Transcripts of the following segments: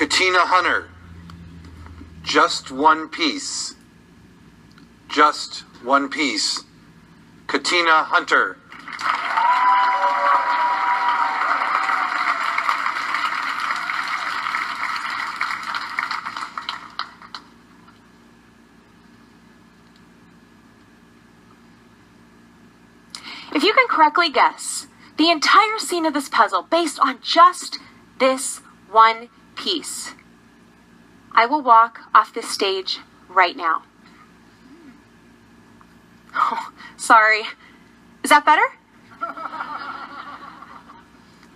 Katina Hunter. Just one piece. Just one piece. Katina Hunter. If you can correctly guess the entire scene of this puzzle based on just this one piece, I will walk off this stage right now. Oh, sorry. Is that better?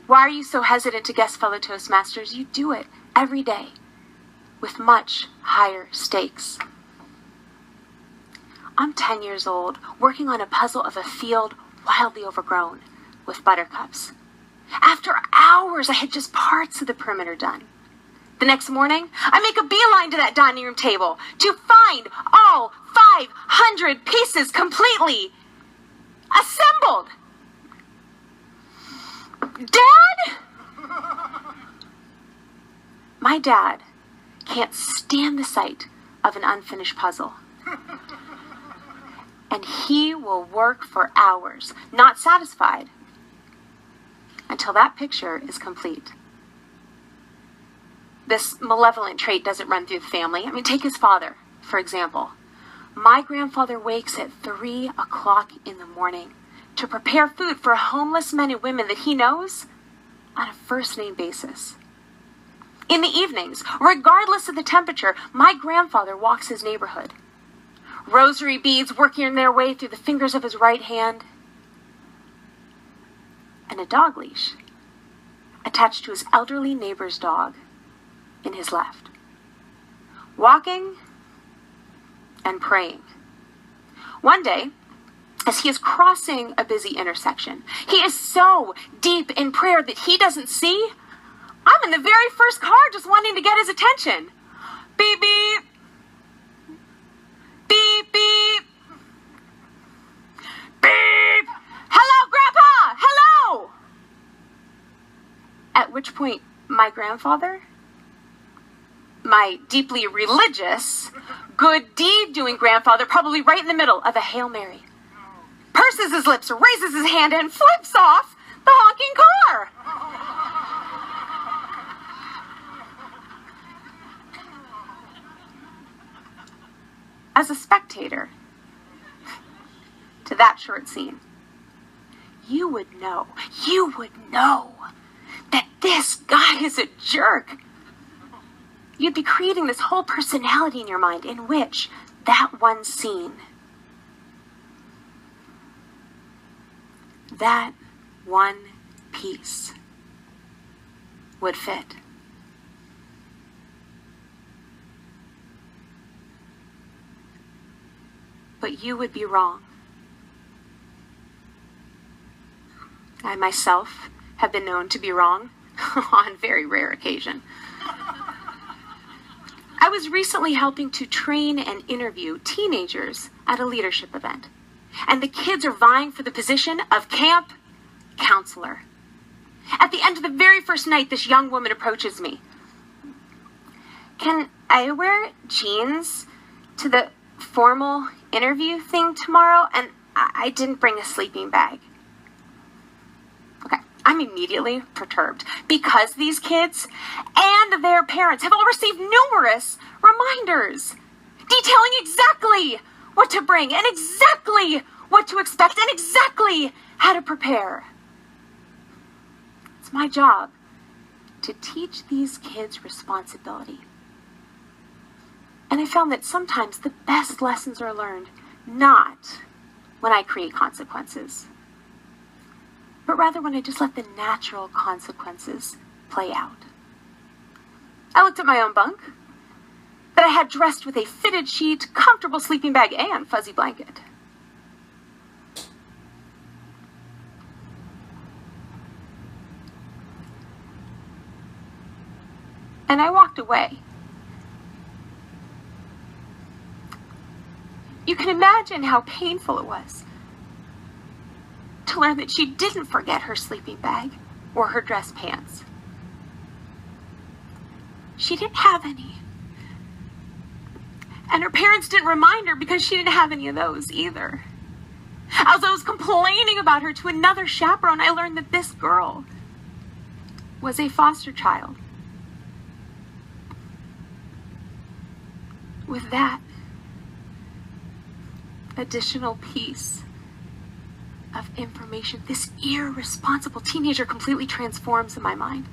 Why are you so hesitant to guess, fellow Toastmasters? You do it every day with much higher stakes. I'm 10 years old, working on a puzzle of a field wildly overgrown with buttercups. After hours, I had just parts of the perimeter done. The next morning, I make a beeline to that dining room table to find all 500 pieces completely assembled. Dad? My dad can't stand the sight of an unfinished puzzle. And he will work for hours, not satisfied, until that picture is complete. This malevolent trait doesn't run through the family. I mean, take his father, for example. My grandfather wakes at 3 o'clock in the morning to prepare food for homeless men and women that he knows on a first-name basis. In the evenings, regardless of the temperature, my grandfather walks his neighborhood. Rosary beads working their way through the fingers of his right hand, and a dog leash attached to his elderly neighbor's dog in his left. Walking and praying. One day, as he is crossing a busy intersection, he is so deep in prayer that he doesn't see. I'm in the very first car just wanting to get his attention. Beep, beep. Beep, beep. Beep. Hello, Grandpa. Hello. At which point, my grandfather, my deeply religious, good deed-doing grandfather, probably right in the middle of a Hail Mary, purses his lips, raises his hand, and flips off the honking car. As a spectator to that short scene, you would know that this guy is a jerk. You'd be creating this whole personality in your mind in which that one scene, that one piece would fit. But you would be wrong. I myself have been known to be wrong on very rare occasion. I was recently helping to train and interview teenagers at a leadership event, and the kids are vying for the position of camp counselor. At the end of the very first night, this young woman approaches me. Can I wear jeans to the formal interview thing tomorrow? And I didn't bring a sleeping bag. Okay, I'm immediately perturbed because these kids and their parents have all received numerous reminders detailing exactly what to bring and exactly what to expect and exactly how to prepare. It's my job to teach these kids responsibility. And I found that sometimes the best lessons are learned not when I create consequences, but rather when I just let the natural consequences play out. I looked at my own bunk that I had dressed with a fitted sheet, comfortable sleeping bag, and fuzzy blanket. And I walked away. You can imagine how painful it was to learn that she didn't forget her sleeping bag or her dress pants. She didn't have any. And her parents didn't remind her because she didn't have any of those either. As I was complaining about her to another chaperone, I learned that this girl was a foster child. With that additional piece of information, this irresponsible teenager completely transforms in my mind.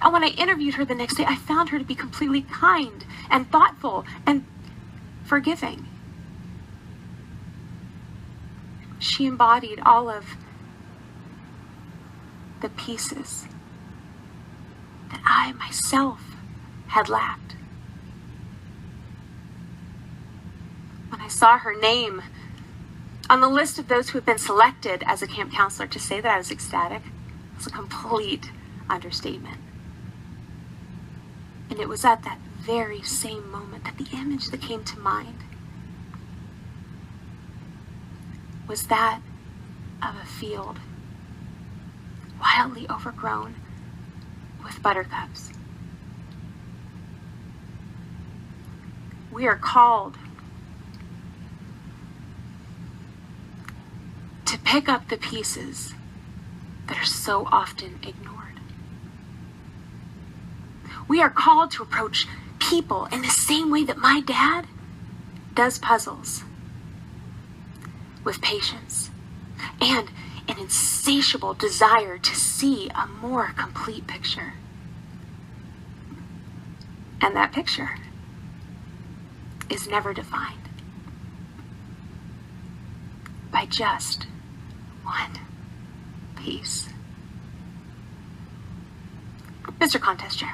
And when I interviewed her the next day, I found her to be completely kind and thoughtful and forgiving. She embodied all of the pieces that I myself had lacked. When I saw her name on the list of those who had been selected as a camp counselor, to say that I was ecstatic was a complete understatement. And it was at that very same moment that the image that came to mind was that of a field wildly overgrown with buttercups. We are called to pick up the pieces that are so often ignored. We are called to approach people in the same way that my dad does puzzles, with patience and an insatiable desire to see a more complete picture. And that picture is never defined by just one piece. Mr. Contest Chair.